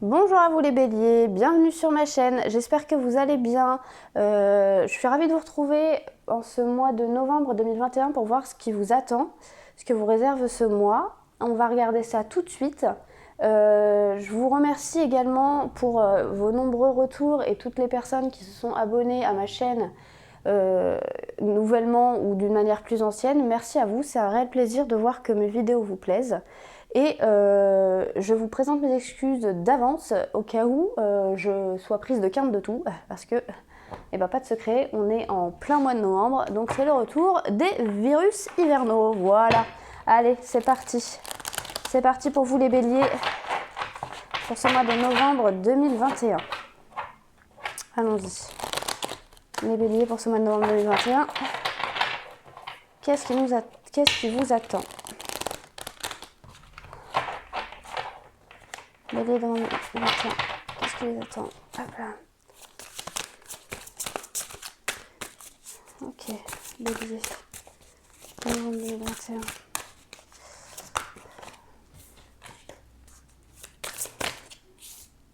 Bonjour à vous les béliers, bienvenue sur ma chaîne, j'espère que vous allez bien. Je suis ravie de vous retrouver en ce mois de novembre 2021 pour voir ce qui vous attend, ce que vous réserve ce mois. On va regarder ça tout de suite. Je vous remercie également pour vos nombreux retours et toutes les personnes qui se sont abonnées à ma chaîne nouvellement ou d'une manière plus ancienne. Merci à vous, c'est un réel plaisir de voir que mes vidéos vous plaisent. Et je vous présente mes excuses d'avance au cas où je sois prise de quinte de tout, parce que, pas de secret, on est en plein mois de novembre, donc c'est le retour des virus hivernaux. Voilà, allez, c'est parti. C'est parti pour vous les béliers, pour ce mois de novembre 2021. Allons-y. Les béliers pour ce mois de novembre 2021. Qu'est-ce qui vous attend? Bélier dans le 21. Qu'est-ce qui les attend? Hop là. Ok, bélier. Novembre 2021.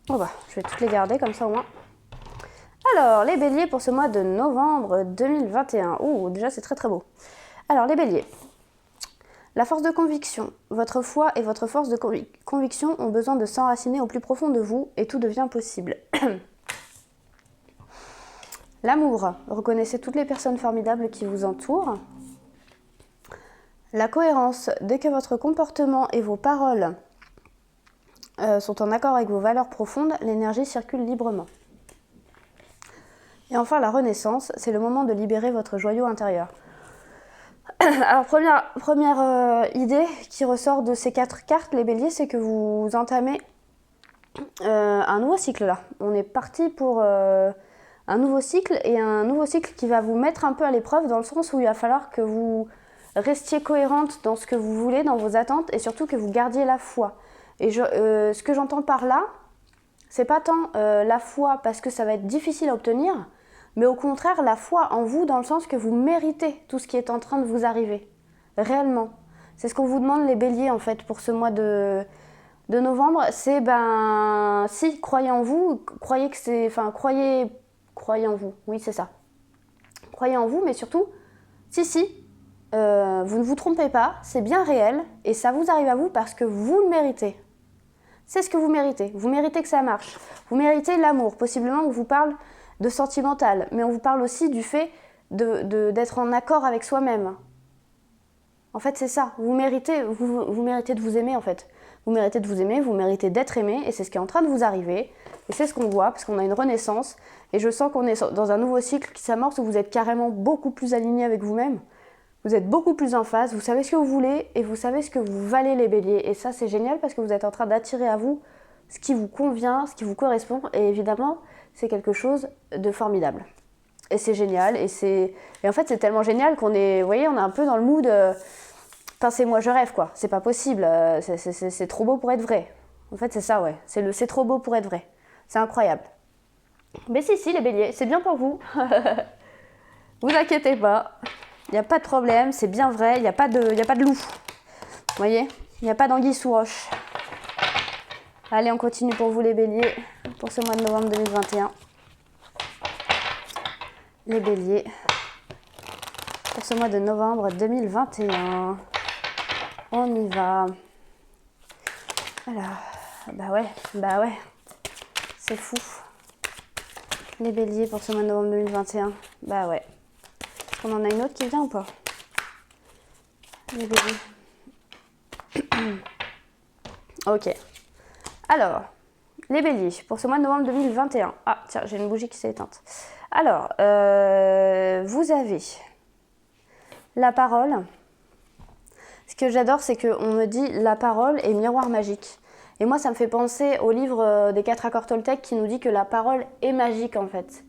Oh bah, je vais toutes les garder comme ça au moins. Alors, les béliers pour ce mois de novembre 2021. Ouh, déjà c'est très très beau. Alors, les béliers. La force de conviction. Votre foi et votre force de conviction ont besoin de s'enraciner au plus profond de vous et tout devient possible. L'amour. Reconnaissez toutes les personnes formidables qui vous entourent. La cohérence. Dès que votre comportement et vos paroles sont en accord avec vos valeurs profondes, l'énergie circule librement. Et enfin, la renaissance. C'est le moment de libérer votre joyau intérieur. Alors, première idée qui ressort de ces 4 cartes, les béliers, c'est que vous entamez un nouveau cycle là. On est parti pour un nouveau cycle, et un nouveau cycle qui va vous mettre un peu à l'épreuve dans le sens où il va falloir que vous restiez cohérente dans ce que vous voulez, dans vos attentes, et surtout que vous gardiez la foi. Et ce que j'entends par là, c'est pas tant la foi parce que ça va être difficile à obtenir, mais au contraire la foi en vous dans le sens que vous méritez tout ce qui est en train de vous arriver, réellement. C'est ce qu'on vous demande les béliers en fait pour ce mois de novembre, c'est si, croyez en vous, croyez que c'est, croyez en vous, oui c'est ça. Croyez en vous, mais surtout, si, vous ne vous trompez pas, c'est bien réel et ça vous arrive à vous parce que vous le méritez. C'est ce que vous méritez que ça marche. Vous méritez l'amour, possiblement on vous parle de sentimental, mais on vous parle aussi du fait d'être en accord avec soi-même. En fait, c'est ça, vous méritez de vous aimer en fait. Vous méritez de vous aimer, vous méritez d'être aimé, et c'est ce qui est en train de vous arriver. Et c'est ce qu'on voit, parce qu'on a une renaissance, et je sens qu'on est dans un nouveau cycle qui s'amorce où vous êtes carrément beaucoup plus aligné avec vous-même. Vous êtes beaucoup plus en phase, vous savez ce que vous voulez, et vous savez ce que vous valez les béliers. Et ça, c'est génial, parce que vous êtes en train d'attirer à vous ce qui vous convient, ce qui vous correspond, et évidemment, c'est quelque chose de formidable. Et c'est génial, et en fait, c'est tellement génial qu'on est, vous voyez, on est un peu dans le mood... Enfin, c'est moi, je rêve, quoi. C'est pas possible. C'est trop beau pour être vrai. En fait, c'est ça, ouais. C'est trop beau pour être vrai. C'est incroyable. Mais si, les béliers, c'est bien pour vous. Vous inquiétez pas. Il n'y a pas de problème, c'est bien vrai. Il n'y a pas de loup. Vous voyez? Il n'y a pas d'anguille sous roche. Allez, on continue pour vous, les béliers, pour ce mois de novembre 2021. Les béliers, pour ce mois de novembre 2021. On y va. Alors, bah ouais, c'est fou. Les béliers pour ce mois de novembre 2021. Bah ouais. Est-ce qu'on en a une autre qui vient ou pas? Les béliers. Ok. Alors, les béliers pour ce mois de novembre 2021. Ah, tiens, j'ai une bougie qui s'est éteinte. Alors, vous avez la parole. Ce que j'adore, c'est qu'on me dit la parole est miroir magique. Et moi, ça me fait penser au livre des 4 accords Toltec qui nous dit que la parole est magique en fait.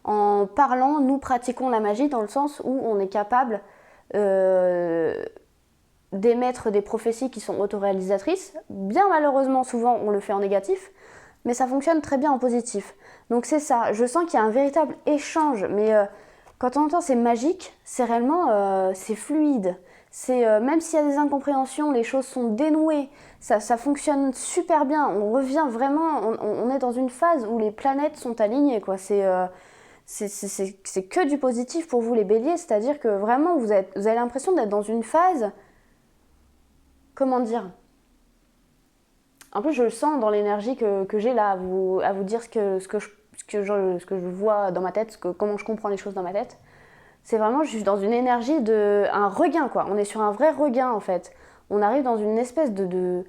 En parlant, nous pratiquons la magie dans le sens où on est capable d'émettre des prophéties qui sont autoréalisatrices. Bien malheureusement, souvent, on le fait en négatif, mais ça fonctionne très bien en positif. Donc c'est ça, je sens qu'il y a un véritable échange, mais quand on entend c'est magique, c'est réellement c'est fluide. Même s'il y a des incompréhensions, les choses sont dénouées, ça fonctionne super bien. On revient vraiment, on est dans une phase où les planètes sont alignées, quoi. C'est que du positif pour vous les béliers, c'est-à-dire que vraiment vous avez l'impression d'être dans une phase, comment dire, en plus je le sens dans l'énergie que j'ai là, à vous dire ce que je vois dans ma tête, comment je comprends les choses dans ma tête. C'est vraiment juste dans une énergie un regain, quoi. On est sur un vrai regain en fait. On arrive dans une espèce de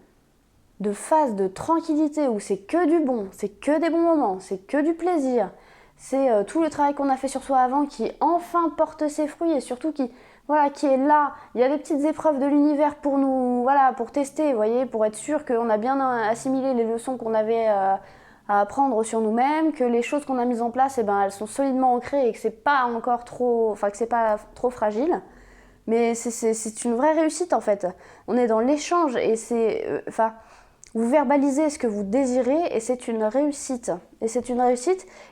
phase de tranquillité où c'est que du bon, c'est que des bons moments, c'est que du plaisir. C'est tout le travail qu'on a fait sur soi avant qui enfin porte ses fruits et surtout qui est là. Il y a des petites épreuves de l'univers pour nous, pour tester, vous voyez, pour être sûr qu'on a bien assimilé les leçons qu'on avait à apprendre sur nous-mêmes, que les choses qu'on a mises en place, elles sont solidement ancrées et que c'est pas encore trop, que c'est pas trop fragile. Mais c'est une vraie réussite en fait. On est dans l'échange et vous verbalisez ce que vous désirez et c'est une réussite.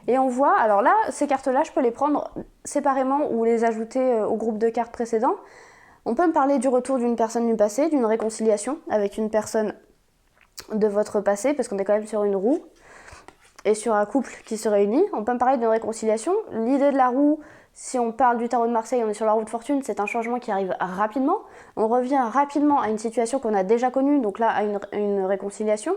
Et on voit, alors là, ces cartes-là, je peux les prendre séparément ou les ajouter au groupe de cartes précédent. On peut me parler du retour d'une personne du passé, d'une réconciliation avec une personne de votre passé, parce qu'on est quand même sur une roue et sur un couple qui se réunit. On peut me parler d'une réconciliation. L'idée de la roue, si on parle du tarot de Marseille, on est sur la roue de fortune, c'est un changement qui arrive rapidement. On revient rapidement à une situation qu'on a déjà connue, donc là à une réconciliation.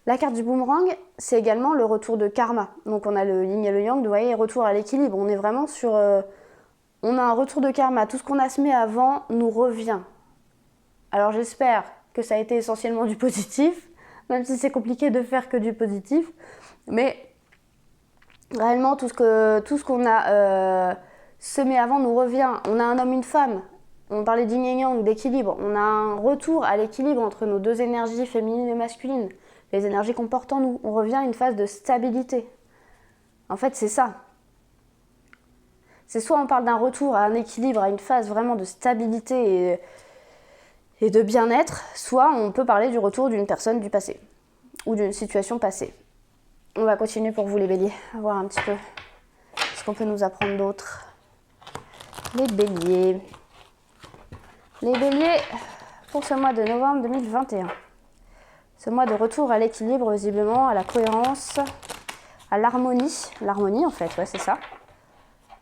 La carte du boomerang, c'est également le retour de karma. Donc on a le yin et le yang, vous voyez, retour à l'équilibre. On est vraiment sur... on a un retour de karma. Tout ce qu'on a semé avant nous revient. Alors j'espère que ça a été essentiellement du positif, même si c'est compliqué de faire que du positif. Mais réellement, tout ce qu'on a semé avant nous revient. On a un homme, une femme. On parlait d'yin et yang, d'équilibre. On a un retour à l'équilibre entre nos deux énergies féminines et masculines. Les énergies qu'on porte en nous. On revient à une phase de stabilité. En fait, c'est ça. C'est soit on parle d'un retour à un équilibre, à une phase vraiment de stabilité et de bien-être, soit on peut parler du retour d'une personne du passé ou d'une situation passée. On va continuer pour vous les béliers, à voir un petit peu ce qu'on peut nous apprendre d'autre. Les béliers. Les béliers pour ce mois de novembre 2021. Ce mois de retour à l'équilibre, visiblement, à la cohérence, à l'harmonie. L'harmonie, en fait, ouais, c'est ça.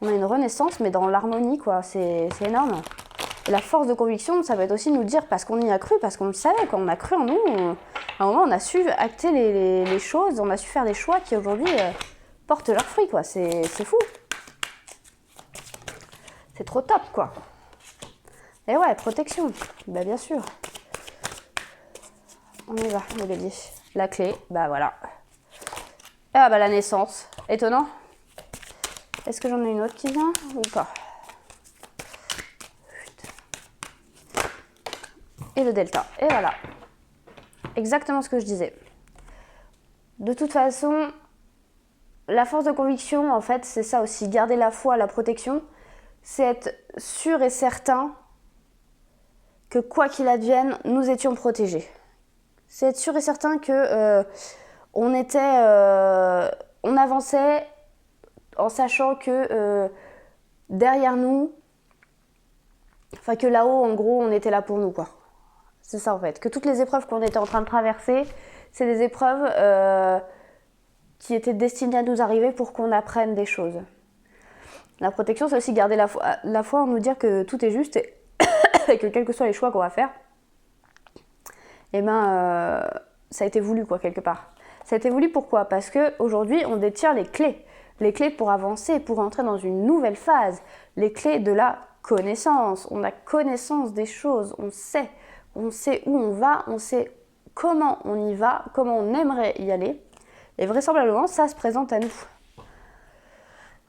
On a une renaissance, mais dans l'harmonie, quoi. C'est énorme. Et la force de conviction, ça va être aussi nous dire, parce qu'on y a cru, parce qu'on le savait, quand on a cru en nous, à un moment, on a su acter les choses, on a su faire des choix qui, aujourd'hui, portent leurs fruits, quoi. C'est fou. C'est trop top, quoi. Et ouais, protection. Bah, bien sûr. On y va, les béliers. La clé, bah voilà. Ah bah la naissance. Étonnant. Est-ce que j'en ai une autre qui vient ou pas? Et le delta. Et voilà. Exactement ce que je disais. De toute façon, la force de conviction, en fait, c'est ça aussi. Garder la foi, la protection, c'est être sûr et certain que quoi qu'il advienne, nous étions protégés. C'est être sûr et certain que on avançait en sachant que derrière nous, enfin que là-haut, en gros, on était là pour nous, quoi. C'est ça en fait. Que toutes les épreuves qu'on était en train de traverser, c'est des épreuves qui étaient destinées à nous arriver pour qu'on apprenne des choses. La protection, c'est aussi garder la foi en nous dire que tout est juste et que quels que soient les choix qu'on va faire, ça a été voulu, quoi, quelque part. Ça a été voulu pourquoi? Parce qu'aujourd'hui, on détient les clés. Les clés pour avancer, pour entrer dans une nouvelle phase. Les clés de la connaissance. On a connaissance des choses, on sait où on va, on sait comment on y va, comment on aimerait y aller. Et vraisemblablement, ça se présente à nous.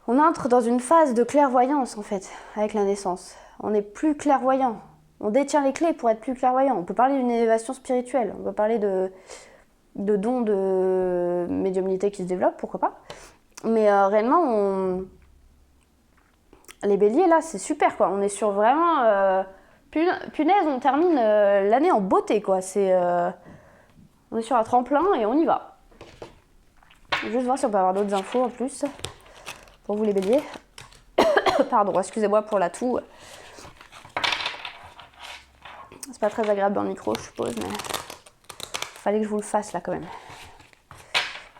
On entre dans une phase de clairvoyance, en fait, avec la naissance. On est plus clairvoyant. On détient les clés pour être plus clairvoyant. On peut parler d'une élévation spirituelle. On peut parler de dons de médiumnité qui se développent, pourquoi pas. Mais réellement, les béliers, là, c'est super, quoi. On est sur vraiment... punaise, on termine l'année en beauté, quoi. On est sur un tremplin et on y va. Juste voir si on peut avoir d'autres infos en plus. Pour vous, les béliers. Pardon, excusez-moi pour la toux. C'est pas très agréable dans le micro, je suppose, mais fallait que je vous le fasse là quand même.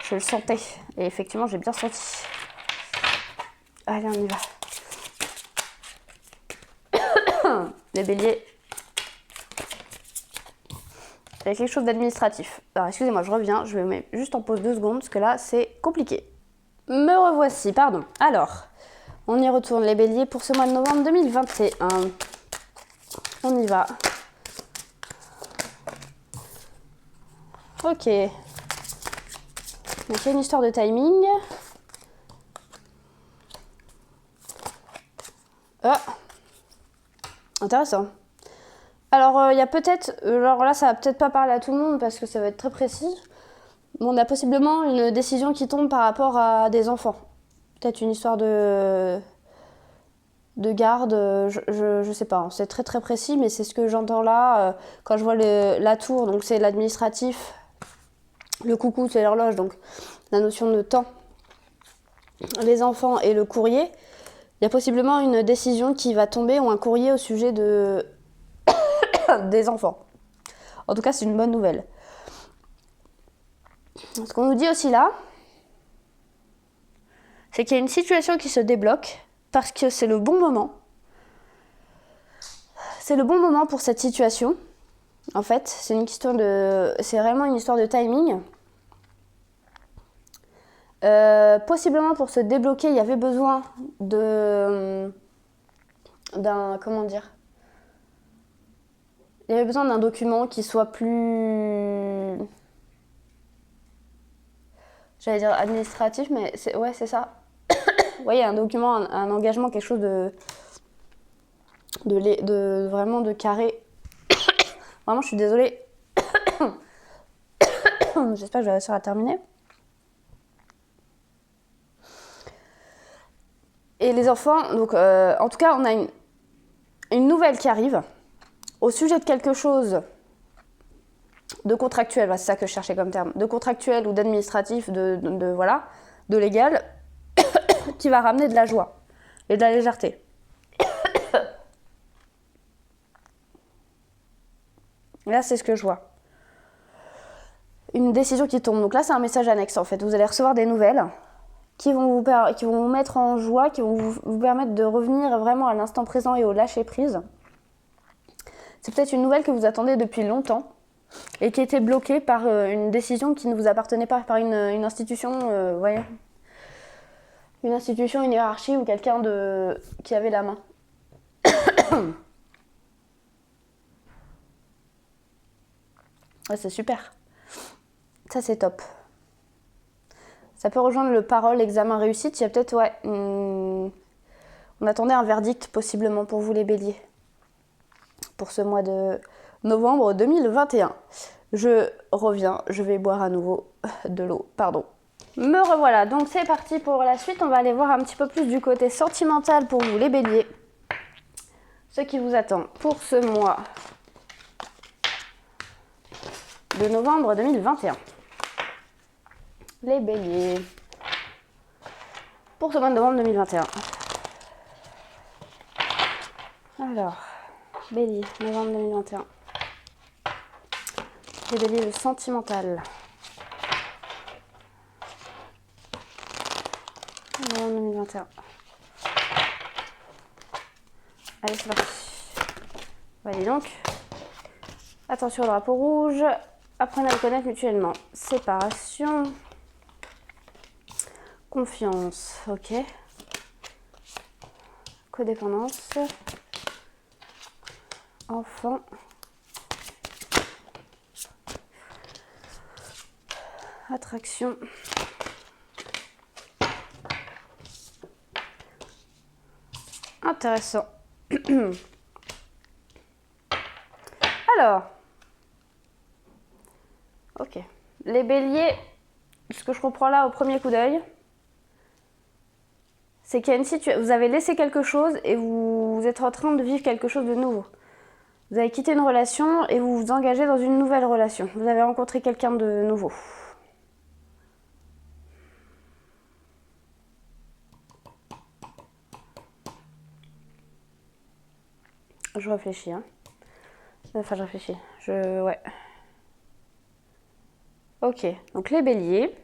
Je le sentais et effectivement j'ai bien senti. Allez, on y va. Les béliers. Il y a quelque chose d'administratif. Alors excusez-moi, je reviens, je vais mettre juste en pause 2 secondes parce que là c'est compliqué. Me revoici, pardon. Alors, on y retourne les béliers pour ce mois de novembre 2021. On y va. Ok. Donc il y a une histoire de timing. Ah. Intéressant. Alors il y a peut-être, alors là ça va peut-être pas parler à tout le monde parce que ça va être très précis. Mais on a possiblement une décision qui tombe par rapport à des enfants. Peut-être une histoire de garde, je sais pas, c'est très très précis, mais c'est ce que j'entends là quand je vois la tour, donc c'est l'administratif, le coucou c'est l'horloge, donc la notion de temps, les enfants et le courrier. Il y a possiblement une décision qui va tomber ou un courrier au sujet des enfants. En tout cas, c'est une bonne nouvelle. Ce qu'on nous dit aussi là, c'est qu'il y a une situation qui se débloque parce que c'est le bon moment. C'est le bon moment pour cette situation. En fait, c'est vraiment une histoire de timing. Possiblement pour se débloquer, il y avait besoin comment dire, il y avait besoin d'un document qui soit plus, j'allais dire administratif, mais c'est ça. Ouais, il y a un document, un engagement, quelque chose de vraiment de carré. Vraiment, je suis désolée. J'espère que je vais réussir à terminer. Et les enfants, donc en tout cas, on a une nouvelle qui arrive au sujet de quelque chose de contractuel, c'est ça que je cherchais comme terme, de contractuel ou d'administratif, voilà, de légal, qui va ramener de la joie et de la légèreté. Là, c'est ce que je vois. Une décision qui tombe. Donc là, c'est un message annexe en fait. Vous allez recevoir des nouvelles qui vont vous mettre en joie, qui vont vous permettre de revenir vraiment à l'instant présent et au lâcher prise. C'est peut-être une nouvelle que vous attendez depuis longtemps et qui était bloquée par une décision qui ne vous appartenait pas, par une institution, voyez, une institution, une hiérarchie ou quelqu'un qui avait la main. Ouais, c'est super. Ça, c'est top. Ça peut rejoindre le parole, examen réussite. Il y a peut-être, on attendait un verdict possiblement pour vous les béliers. Pour ce mois de novembre 2021. Je reviens, je vais boire à nouveau de l'eau, pardon. Me revoilà, donc c'est parti pour la suite. On va aller voir un petit peu plus du côté sentimental pour vous les béliers. Ce qui vous attend pour ce mois de novembre 2021. Les béliers. Pour ce mois de novembre 2021. Alors, bélier, novembre 2021. Les béliers, le sentimental. Novembre 2021. Allez, c'est parti. Allez donc. Attention au drapeau rouge. Apprenez à le connaître mutuellement. Séparation. Confiance. Ok. Codépendance. Enfant. Attraction. Intéressant. Alors. Ok. Les béliers, ce que je comprends là au premier coup d'œil, c'est qu'il y a une situation, vous avez laissé quelque chose et vous êtes en train de vivre quelque chose de nouveau. Vous avez quitté une relation et vous vous engagez dans une nouvelle relation. Vous avez rencontré quelqu'un de nouveau. Je réfléchis. Enfin, je réfléchis. Ouais. Ok, donc les béliers.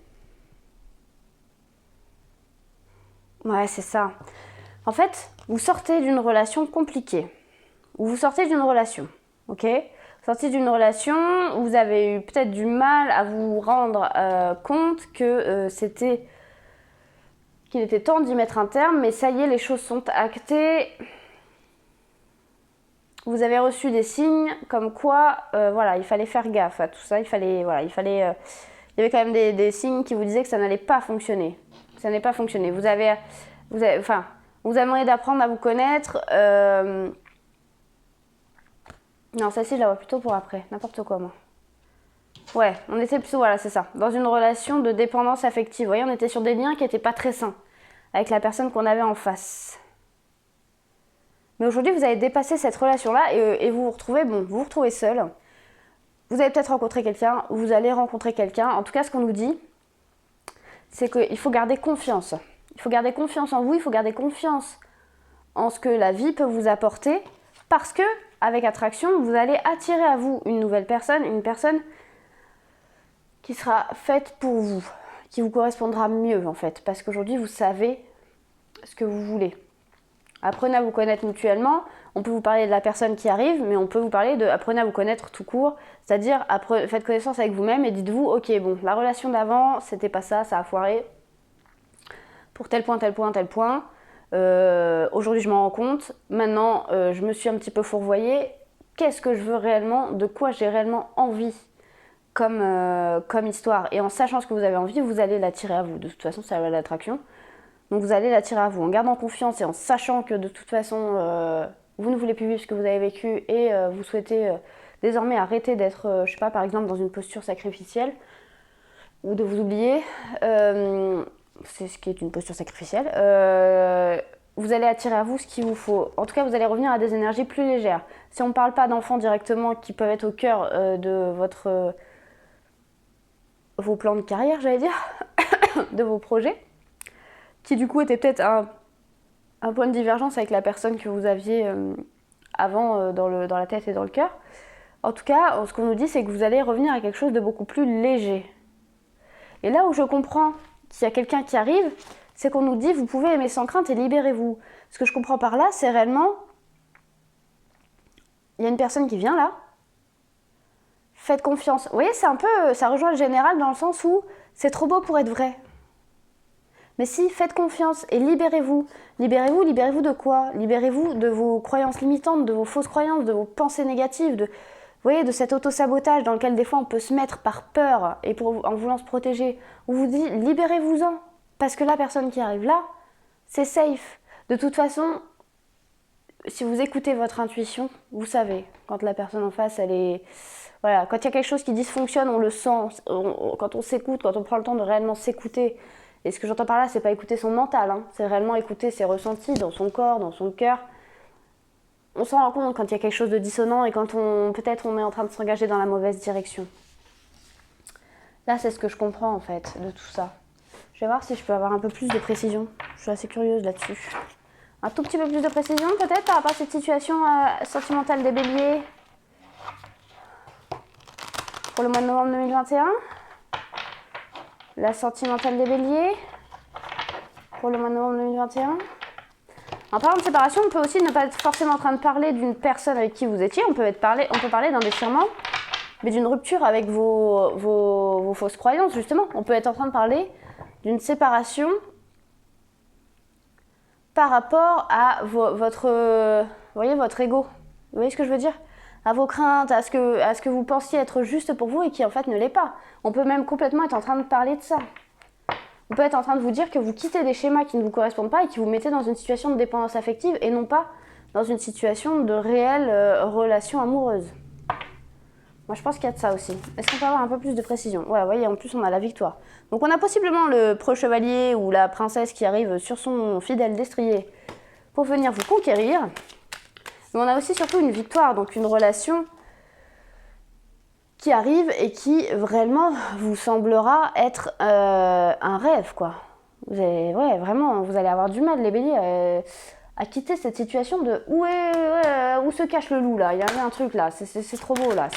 Ouais, c'est ça. En fait, vous sortez d'une relation compliquée. Ou vous sortez d'une relation, ok ? Vous sortez d'une relation où vous avez eu peut-être du mal à vous rendre compte que qu'il était temps d'y mettre un terme, mais ça y est, les choses sont actées. Vous avez reçu des signes comme quoi, voilà, il fallait faire gaffe à tout ça. Il y avait quand même des signes qui vous disaient que ça n'allait pas fonctionner. Ça n'allait pas fonctionner. On vous a demandé d'apprendre à vous connaître. Non, ça, je la vois plutôt pour après. N'importe quoi, moi. Ouais, on était plutôt, voilà, c'est ça. Dans une relation de dépendance affective. Vous voyez, on était sur des liens qui n'étaient pas très sains avec la personne qu'on avait en face. Mais aujourd'hui, vous avez dépassé cette relation-là et vous vous retrouvez seul. Vous avez peut-être rencontré quelqu'un, ou vous allez rencontrer quelqu'un. En tout cas, ce qu'on nous dit, c'est qu'il faut garder confiance. Il faut garder confiance en vous, il faut garder confiance en ce que la vie peut vous apporter. Parce que, avec attraction, vous allez attirer à vous une nouvelle personne, une personne qui sera faite pour vous, qui vous correspondra mieux en fait. Parce qu'aujourd'hui, vous savez ce que vous voulez. Apprenez à vous connaître mutuellement. On peut vous parler de la personne qui arrive, mais on peut vous parler de apprenez à vous connaître tout court. C'est-à-dire, faites connaissance avec vous-même et dites-vous, ok, bon, la relation d'avant, c'était pas ça, ça a foiré. Pour tel point, tel point, tel point. Aujourd'hui, je m'en rends compte. Maintenant, je me suis un petit peu fourvoyée. Qu'est-ce que je veux réellement ? De quoi j'ai réellement envie comme histoire ? Et en sachant ce que vous avez envie, vous allez l'attirer à vous. De toute façon, c'est la loi de l'attraction. Donc vous allez l'attirer à vous en gardant confiance et en sachant que de toute façon, vous ne voulez plus vivre ce que vous avez vécu et vous souhaitez désormais arrêter d'être, je sais pas, par exemple, dans une posture sacrificielle ou de vous oublier. C'est ce qui est une posture sacrificielle. Vous allez attirer à vous ce qu'il vous faut. En tout cas, vous allez revenir à des énergies plus légères. Si on ne parle pas d'enfants directement qui peuvent être au cœur de vos plans de carrière, j'allais dire, de vos projets, qui du coup était peut-être un point de divergence avec la personne que vous aviez avant dans la tête et dans le cœur. En tout cas, ce qu'on nous dit, c'est que vous allez revenir à quelque chose de beaucoup plus léger. Et là où je comprends qu'il y a quelqu'un qui arrive, c'est qu'on nous dit, vous pouvez aimer sans crainte et libérez-vous. Ce que je comprends par là, c'est réellement, il y a une personne qui vient là, faites confiance. Vous voyez, ça rejoint le général dans le sens où c'est trop beau pour être vrai. Mais si, faites confiance et libérez-vous. Libérez-vous de quoi ? Libérez-vous de vos croyances limitantes, de vos fausses croyances, de vos pensées négatives, vous voyez, de cet auto-sabotage dans lequel des fois on peut se mettre par peur et en voulant se protéger. On vous dit, libérez-vous-en. Parce que la personne qui arrive là, c'est safe. De toute façon, si vous écoutez votre intuition, vous savez quand la personne en face, elle est... Voilà, quand il y a quelque chose qui dysfonctionne, on le sent. Quand on s'écoute, quand on prend le temps de réellement s'écouter. Et ce que j'entends par là, c'est pas écouter son mental, hein. C'est réellement écouter ses ressentis dans son corps, dans son cœur. On s'en rend compte quand il y a quelque chose de dissonant et quand peut-être on est en train de s'engager dans la mauvaise direction. Là, c'est ce que je comprends en fait de tout ça. Je vais voir si je peux avoir un peu plus de précision. Je suis assez curieuse là-dessus. Un tout petit peu plus de précision peut-être par rapport à cette situation sentimentale des béliers pour le mois de novembre 2021. La sentimentale des béliers pour le mois de novembre 2021. En parlant de séparation, on peut aussi ne pas être forcément en train de parler d'une personne avec qui vous étiez. On peut parler d'un déchirement, mais d'une rupture avec vos fausses croyances, justement. On peut être en train de parler d'une séparation par rapport à votre ego. Vous voyez ce que je veux dire ? À vos craintes, à ce que vous pensiez être juste pour vous et qui en fait ne l'est pas. On peut même complètement être en train de parler de ça. On peut être en train de vous dire que vous quittez des schémas qui ne vous correspondent pas et qui vous mettez dans une situation de dépendance affective et non pas dans une situation de réelle relation amoureuse. Moi, je pense qu'il y a de ça aussi. Est-ce qu'on peut avoir un peu plus de précision ? Ouais, vous voyez, en plus, on a la victoire. Donc, on a possiblement le preux-chevalier ou la princesse qui arrive sur son fidèle destrier pour venir vous conquérir. Mais on a aussi surtout une victoire, donc une relation qui arrive et qui vraiment vous semblera être un rêve, quoi. Vraiment, vous allez avoir du mal, les béliers, à quitter cette situation de où se cache le loup là, il y avait un truc là, c'est trop beau là,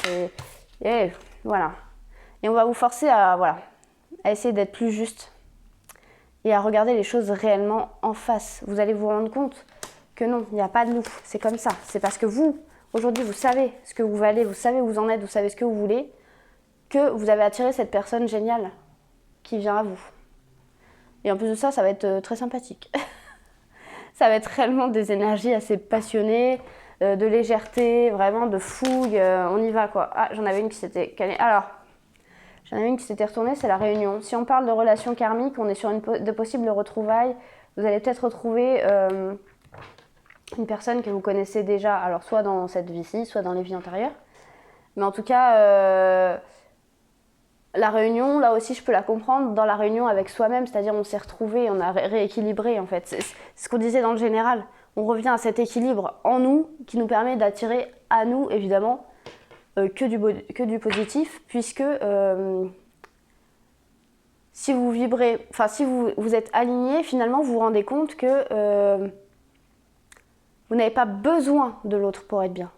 et voilà. Et on va vous forcer à essayer d'être plus juste et à regarder les choses réellement en face. Vous allez vous rendre compte que non, il n'y a pas de loup, c'est comme ça. C'est parce que vous, aujourd'hui, vous savez ce que vous valez, vous savez où vous en êtes, vous savez ce que vous voulez, que vous avez attiré cette personne géniale qui vient à vous. Et en plus de ça, ça va être très sympathique. Ça va être réellement des énergies assez passionnées, de légèreté, vraiment de fougue, on y va quoi. Ah, j'en avais une qui s'était calée. Alors, j'en avais une qui s'était retournée, c'est la réunion. Si on parle de relations karmiques, on est sur de possibles retrouvailles. Vous allez peut-être retrouver une personne que vous connaissez déjà, alors soit dans cette vie-ci, soit dans les vies antérieures. Mais en tout cas, la réunion, là aussi, je peux la comprendre dans la réunion avec soi-même, c'est-à-dire on s'est retrouvés, on a rééquilibré en fait. C'est ce qu'on disait dans le général. On revient à cet équilibre en nous qui nous permet d'attirer à nous, évidemment, que du positif, puisque si vous vibrez, enfin si vous êtes aligné, finalement vous vous rendez compte que vous n'avez pas besoin de l'autre pour être bien.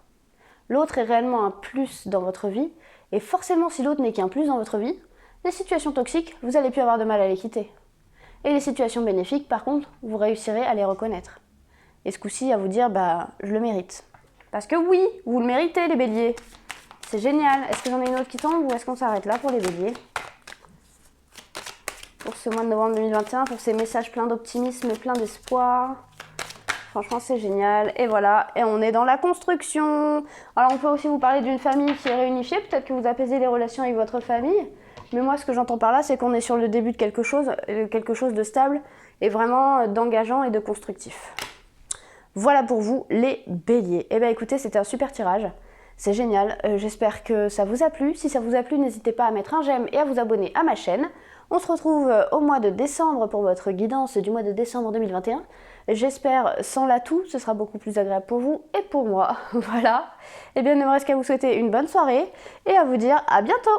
L'autre est réellement un plus dans votre vie, et forcément si l'autre n'est qu'un plus dans votre vie, les situations toxiques, vous allez plus avoir de mal à les quitter. Et les situations bénéfiques, par contre, vous réussirez à les reconnaître. Et ce coup-ci, à vous dire, je le mérite. Parce que oui, vous le méritez les béliers. C'est génial. Est-ce que j'en ai une autre qui tombe ou est-ce qu'on s'arrête là pour les béliers? Pour ce mois de novembre 2021, pour ces messages pleins d'optimisme et pleins d'espoir. Franchement, c'est génial. Et voilà, et on est dans la construction. Alors, on peut aussi vous parler d'une famille qui est réunifiée. Peut-être que vous apaisez les relations avec votre famille. Mais moi, ce que j'entends par là, c'est qu'on est sur le début de quelque chose de stable et vraiment d'engageant et de constructif. Voilà pour vous, les béliers. Eh bien, écoutez, c'était un super tirage. C'est génial. J'espère que ça vous a plu. Si ça vous a plu, n'hésitez pas à mettre un j'aime et à vous abonner à ma chaîne. On se retrouve au mois de décembre pour votre guidance du mois de décembre 2021. J'espère sans l'atout, ce sera beaucoup plus agréable pour vous et pour moi. Voilà. Eh bien, il ne me reste qu'à vous souhaiter une bonne soirée et à vous dire à bientôt.